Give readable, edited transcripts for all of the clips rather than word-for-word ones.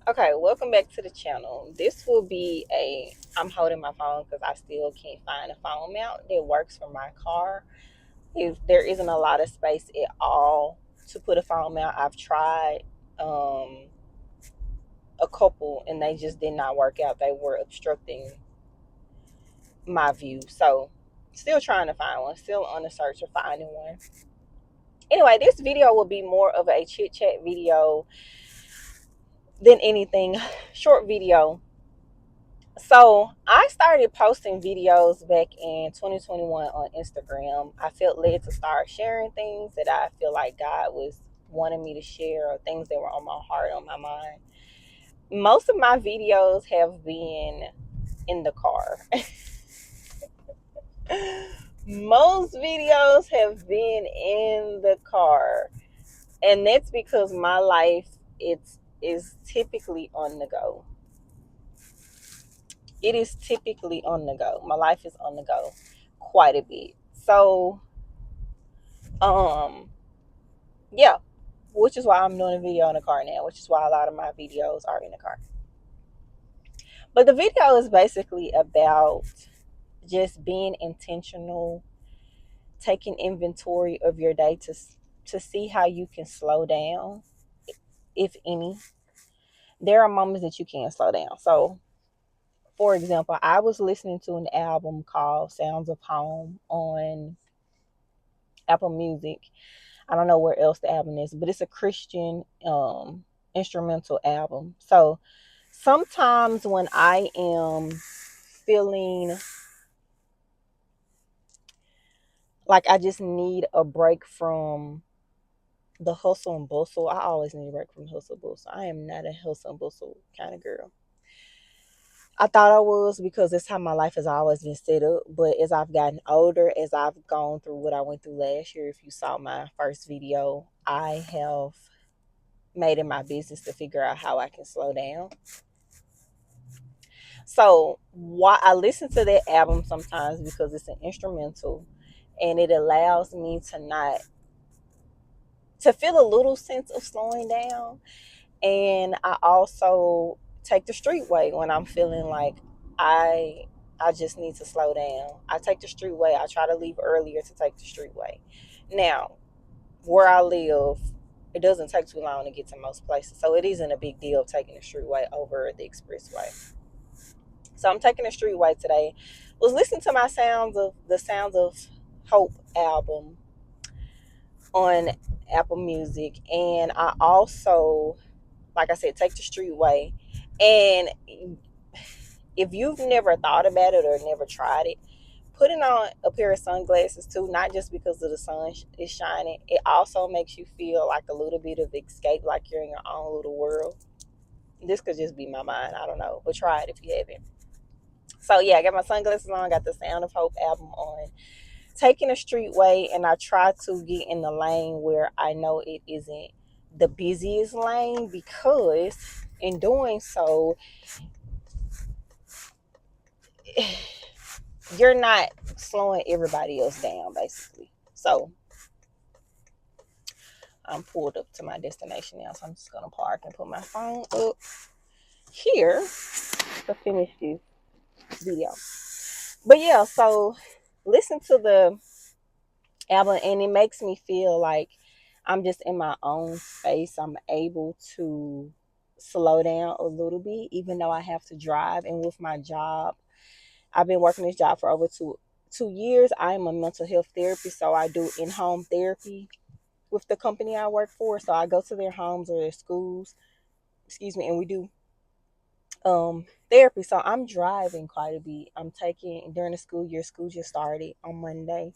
Okay, welcome back to the channel. This will be I'm holding my phone because I still can't find a phone mount that works for my car. If there isn't a lot of space at all to put a phone mount, I've tried um, a couple and they just did not work out. They were obstructing my view. So, still trying to find one, still on the search of finding one. Anyway, this video will be more of a chit chat video than anything, short video. So I started posting videos back in 2021 on Instagram. I felt led to start sharing things that I feel like God was wanting me to share, or things that were on my heart, on my mind. Most of my videos have been in the car. Most videos have been in the car. And that's because my life it's is typically on the go. It is typically on the go. My life is on the go quite a bit. So, um, yeah, which is why I'm doing a video in the car now, which is why a lot of my videos are in the car. But the video is basically about just being intentional, taking inventory of your day to see how you can slow down, if any. There are moments that you can't slow down. So, for example, I was listening to an album called Sounds of Home on Apple Music. I don't know where else the album is, but it's a Christian instrumental album. So sometimes when I am feeling like I just need a break from the hustle and bustle, I always need a break from hustle and bustle. I am not a hustle and bustle kind of girl. I thought I was because that's how my life has always been set up. But as I've gotten older, as I've gone through what I went through last year, if you saw my first video, I have made it my business to figure out how I can slow down. So why I listen to that album sometimes because it's an instrumental and it allows me to feel a little sense of slowing down. And I also take the streetway when I'm feeling like I I just need to slow down. I take the streetway. I try to leave earlier to take the streetway. Now, where I live, it doesn't take too long to get to most places. So it isn't a big deal taking the streetway over the expressway. So I'm taking the streetway today. Was listening to my Sounds of Hope album on Apple Music, and I also, like I said, take the streetway. And if you've never thought about it or never tried it, putting on a pair of sunglasses too, not just because of the sun is shining, it also makes you feel like a little bit of escape, like you're in your own little world. This could just be my mind, I don't know, but try it if you haven't. So yeah, I got my sunglasses on, got the Sound of Hope album on, taking a streetway, and I try to get in the lane where I know it isn't the busiest lane, because in doing so, you're not slowing everybody else down, basically. So I'm pulled up to my destination now, so I'm just gonna park and put my phone up here to finish this video. But yeah, so listen to the album and it makes me feel like I'm just in my own space. I'm able to slow down a little bit, even though I have to drive. And with my job, I've been working this job for over two years. I am a mental health therapist, so I do in-home therapy with the company I work for. So I go to their homes or their schools, excuse me, and we do therapy. So I'm driving quite a bit. I'm taking during the school year. School just started on Monday.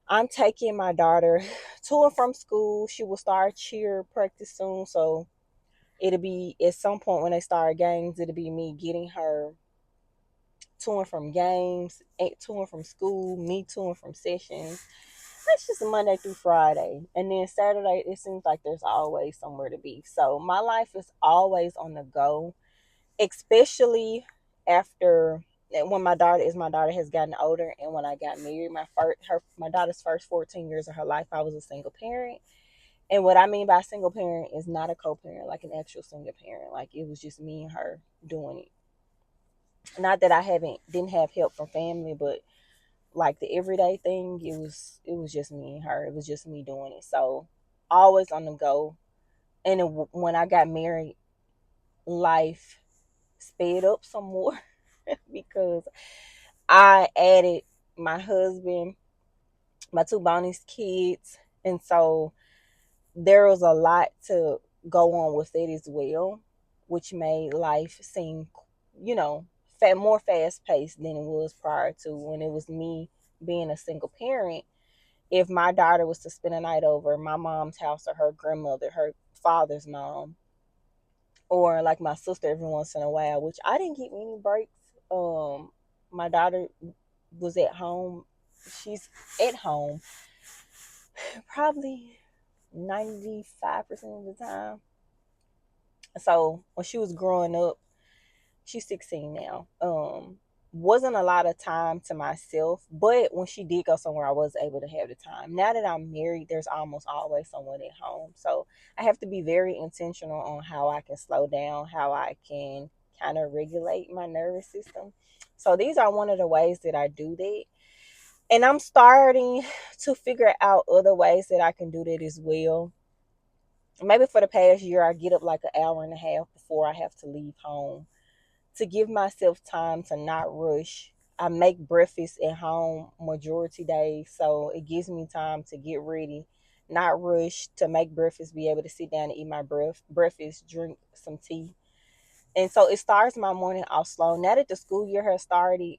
I'm taking my daughter to and from school. She will start cheer practice soon, so it'll be at some point when they start games. It'll be me getting her to and from games, to and from school, me to and from sessions. That's just Monday through Friday. And then Saturday, it seems like there's always somewhere to be. So my life is always on the go, especially after when my daughter has gotten older, and when I got married, my daughter's first 14 years of her life, I was a single parent. And what I mean by single parent is not a co-parent, like an actual single parent. Like it was just me and her doing it. Not that I haven't didn't have help from family, but like the everyday thing, it was just me and her. It was just me doing it. So always on the go. And when I got married, life sped up some more because I added my husband, my two bonus kids, and so there was a lot to go on with it as well, which made life seem, you know, more fast paced than it was prior to when it was me being a single parent. If my daughter was to spend a night over my mom's house or her grandmother, her father's mom, or like my sister every once in a while, which I didn't get any breaks. My daughter was at home. She's at home probably 95% of the time. So when she was growing up, she's 16 now. Wasn't a lot of time to myself, but when she did go somewhere, I was able to have the time. Now that I'm married, there's almost always someone at home. So I have to be very intentional on how I can slow down, how I can kind of regulate my nervous system. So these are one of the ways that I do that. And I'm starting to figure out other ways that I can do that as well. Maybe for the past year, I get up like an hour and a half before I have to leave home to give myself time to not rush. I make breakfast at home majority days, so it gives me time to get ready, not rush, to make breakfast, be able to sit down and eat my breakfast, drink some tea. And so it starts my morning off slow. Now that the school year has started,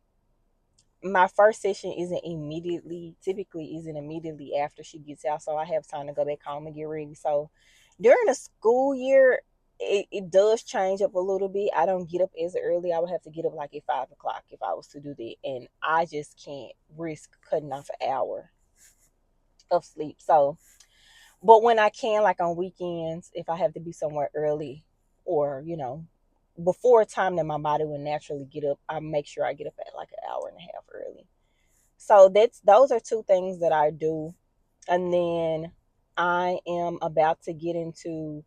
my first session typically isn't immediately after she gets out, so I have time to go back home and get ready. So during the school year, it does change up a little bit. I don't get up as early. I would have to get up like at 5 o'clock if I was to do that, and I just can't risk cutting off an hour of sleep. So, but when I can, like on weekends, if I have to be somewhere early, or before a time that my body would naturally get up, I make sure I get up at like an hour and a half early. So those are two things that I do. And then I am about to get into,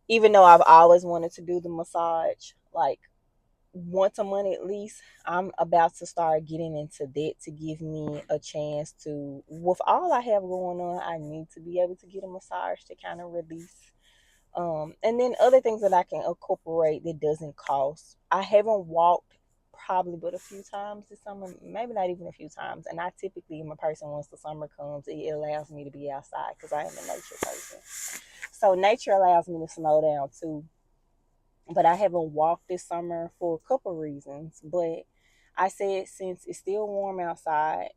even though I've always wanted to do the massage, like once a month at least, I'm about to start getting into that to give me a chance to, with all I have going on, I need to be able to get a massage to kind of release. And then other things that I can incorporate that doesn't cost. I haven't walked probably but a few times this summer, maybe not even a few times. And I typically am a person, once the summer comes, it allows me to be outside because I am a nature person. So nature allows me to slow down too. But I haven't walked this summer for a couple reasons. But I said since it's still warm outside,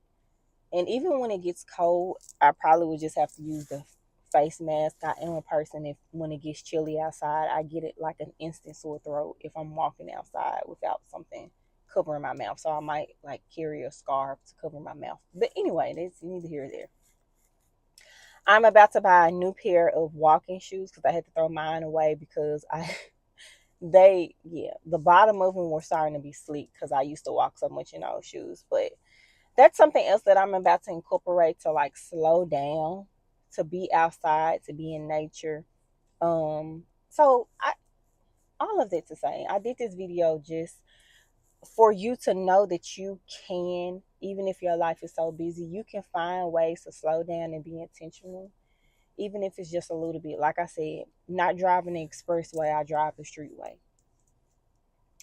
and even when it gets cold, I probably would just have to use the face mask. I am a person, if when it gets chilly outside, I get it like an instant sore throat if I'm walking outside without something covering my mouth. So I might like carry a scarf to cover my mouth. But anyway, that's neither here or there. I'm about to buy a new pair of walking shoes because I had to throw mine away because the bottom of them were starting to be sleek because I used to walk so much in those shoes. But that's something else that I'm about to incorporate to like slow down, to be outside, to be in nature. So I all of that to say, I did this video just for you to know that you can, even if your life is so busy, you can find ways to slow down and be intentional, even if it's just a little bit. Like I said, not driving the expressway, I drive the streetway.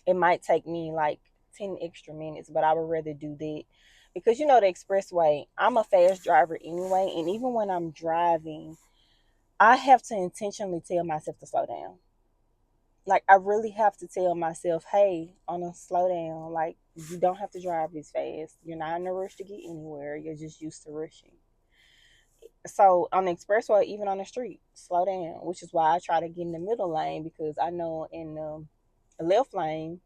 It might take me like 10 extra minutes, but I would rather do that because the expressway, I'm a fast driver anyway. And even when I'm driving, I have to intentionally tell myself to slow down. Like, I really have to tell myself, hey, on a slow down. Like, you don't have to drive this fast. You're not in a rush to get anywhere. You're just used to rushing. So on the expressway, even on the street, slow down, which is why I try to get in the middle lane because I know in the left lane,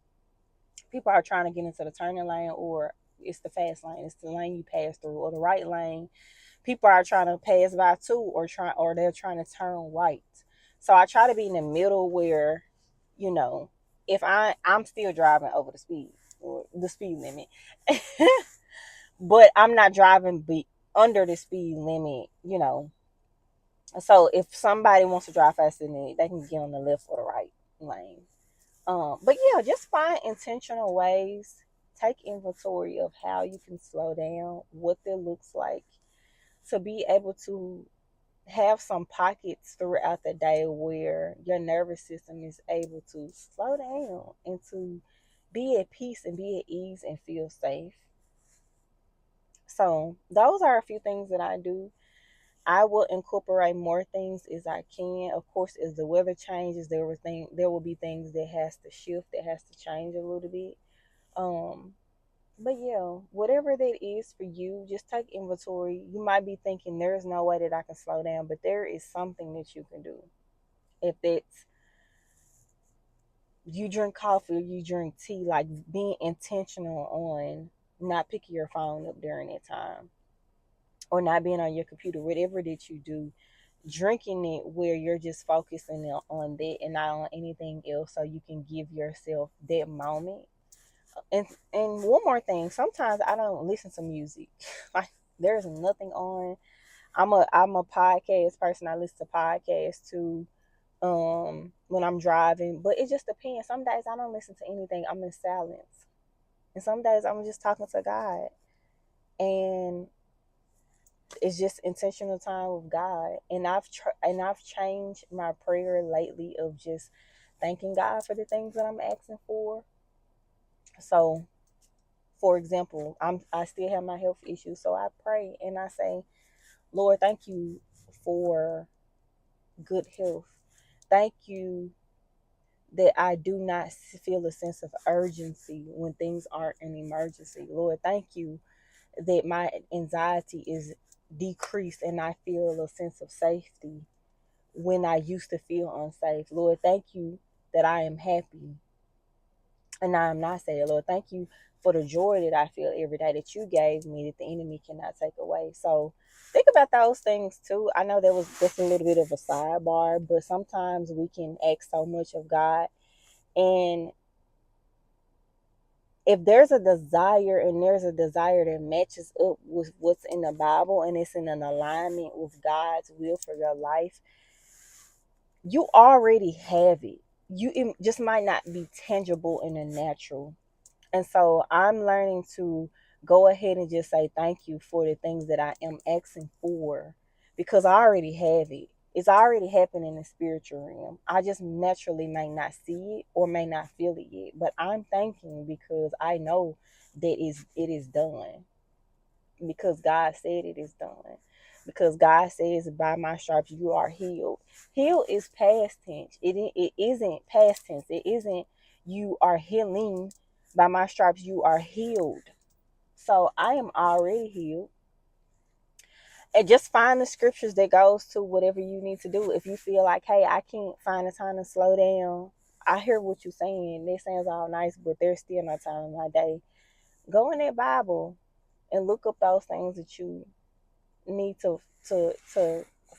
people are trying to get into the turning lane, or it's the fast lane. It's the lane you pass through, or the right lane. People are trying to pass by too, or they're trying to turn right. So I try to be in the middle where, you know, if I'm still driving over the speed or the speed limit, but I'm not driving under the speed limit, So if somebody wants to drive faster than me, they can get on the left or the right lane. But yeah, just find intentional ways. Take inventory of how you can slow down, what that looks like, to be able to have some pockets throughout the day where your nervous system is able to slow down and to be at peace and be at ease and feel safe. So those are a few things that I do. I will incorporate more things as I can. Of course, as the weather changes, there will be things that has to shift, that has to change a little bit. Um, but yeah, whatever that is for you, just take inventory. You might be thinking there's no way that I can slow down, but there is something that you can do. If it's you drink coffee or you drink tea, like being intentional on not picking your phone up during that time or not being on your computer, whatever that you do, drinking it where you're just focusing on that and not on anything else so you can give yourself that moment. And one more thing, sometimes I don't listen to music. Like there's nothing on. I'm a podcast person. I listen to podcasts too when I'm driving, but it just depends. Some days I don't listen to anything. I'm in silence. And some days I'm just talking to God. And it's just intentional time with God. And I've changed my prayer lately of just thanking God for the things that I'm asking for. So, for example, I still have my health issues, so I pray and I say, Lord, thank you for good health. Thank you that I do not feel a sense of urgency when things aren't an emergency. Lord, thank you that my anxiety is decreased and I feel a sense of safety when I used to feel unsafe. Lord, thank you that I am happy and I am not sad. Lord, thank you for the joy that I feel every day that you gave me that the enemy cannot take away. So think about those things too. I know that was just a little bit of a sidebar, but sometimes we can ask so much of God. And if there's a desire and there's a desire that matches up with what's in the Bible and it's in an alignment with God's will for your life, you already have it. It just might not be tangible in the natural. And so I'm learning to go ahead and just say thank you for the things that I am asking for because I already have it. It's already happening in the spiritual realm. I just naturally may not see it or may not feel it yet. But I'm thanking because I know that it is done. Because God said it is done. Because God says, by my stripes you are healed. Heal is past tense. It isn't past tense. It isn't you are healing. By my stripes you are healed. So I am already healed. And just find the scriptures that goes to whatever you need to do. If you feel like, hey, I can't find the time to slow down, I hear what you're saying. It sounds all nice, but there's still no time in my day. Go in that Bible and look up those things that you need to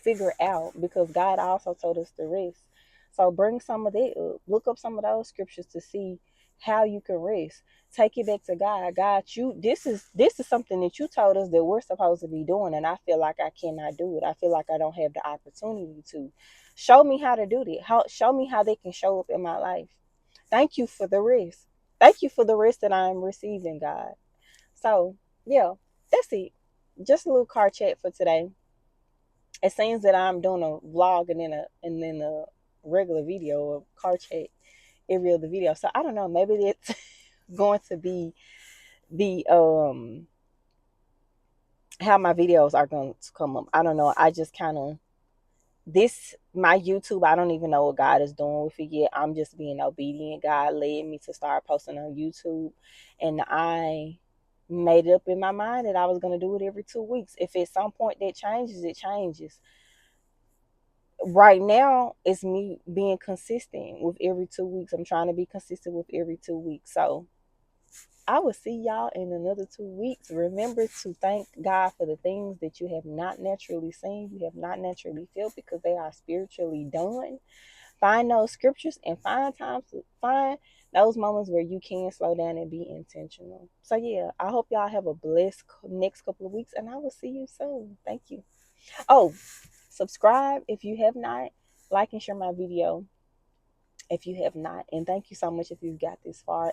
figure out because God also told us to rest. So bring some of that up. Look up some of those scriptures to see how you can rest. Take it back to God. God, this is something that you told us that we're supposed to be doing, and I feel like I cannot do it. I feel like I don't have the opportunity to. Show me how to do that. Show me how they can show up in my life. Thank you for the rest. Thank you for the rest that I'm receiving, God. So yeah, that's it. Just a little car chat for today. It seems that I'm doing a vlog and then a regular video of car chat every other video. So I don't know. Maybe it's going to be the how my videos are going to come up. I don't know. I just kind of this my YouTube. I don't even know what God is doing with it yet. I'm just being obedient. God led me to start posting on YouTube, and I made it up in my mind that I was going to do it every 2 weeks. If at some point that changes, it changes. Right now, it's me being consistent with every 2 weeks. I'm trying to be consistent with every 2 weeks. So I will see y'all in another 2 weeks. Remember to thank God for the things that you have not naturally seen, you have not naturally felt because they are spiritually done. Find those scriptures and find those moments where you can slow down and be intentional. So yeah, I hope y'all have a blessed next couple of weeks and I will see you soon. Thank you. Oh, Subscribe if you have not. Like and share my video if you have not. And thank you so much if you've got this far.